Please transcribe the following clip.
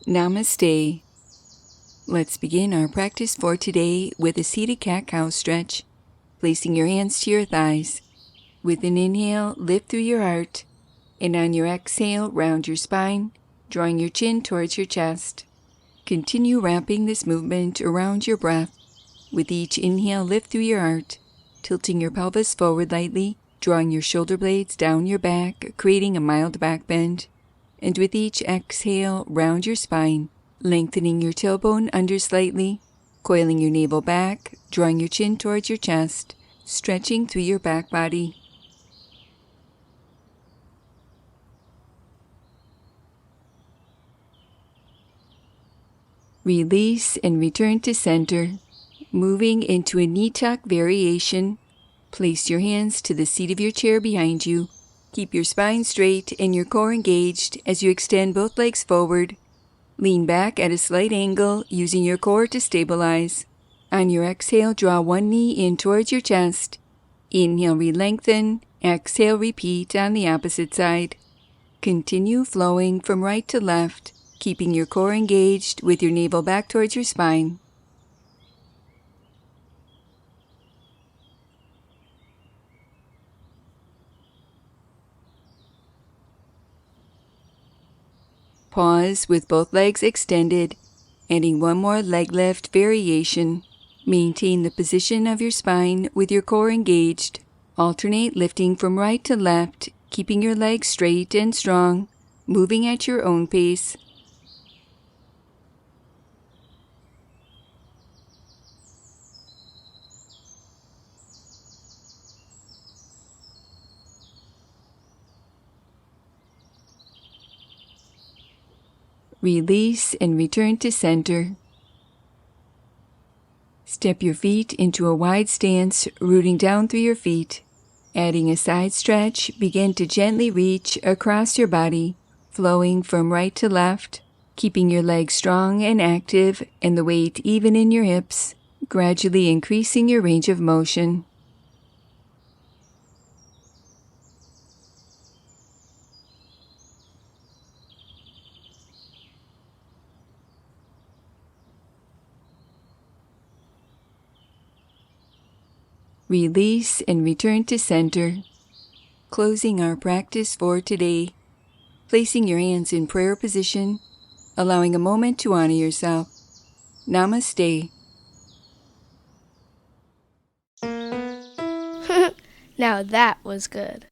Namaste. Let's begin our practice for today with a seated cat-cow stretch, placing your hands to your thighs. With an inhale, lift through your heart, and on your exhale, round your spine, drawing your chin towards your chest. Continue wrapping this movement around your breath. With each inhale, lift through your heart, tilting your pelvis forward lightly, drawing your shoulder blades down your back, creating a mild back bend. And with each exhale, round your spine, lengthening your tailbone under slightly, coiling your navel back, drawing your chin towards your chest, stretching through your back body. Release and return to center, moving into a knee tuck variation. Place your hands to the seat of your chair behind you. Keep your spine straight and your core engaged as you extend both legs forward. Lean back at a slight angle, using your core to stabilize. On your exhale, draw one knee in towards your chest. Inhale, re-lengthen. Exhale, repeat on the opposite side. Continue flowing from right to left, keeping your core engaged with your navel back towards your spine. Pause with both legs extended, adding one more leg lift variation. Maintain the position of your spine with your core engaged. Alternate lifting from right to left, keeping your legs straight and strong, moving at your own pace. Release and return to center. Step your feet into a wide stance, rooting down through your feet. Adding a side stretch, begin to gently reach across your body, flowing from right to left, keeping your legs strong and active and the weight even in your hips, gradually increasing your range of motion. Release and return to center. Closing our practice for today. Placing your hands in prayer position, allowing a moment to honor yourself. Namaste. Now that was good.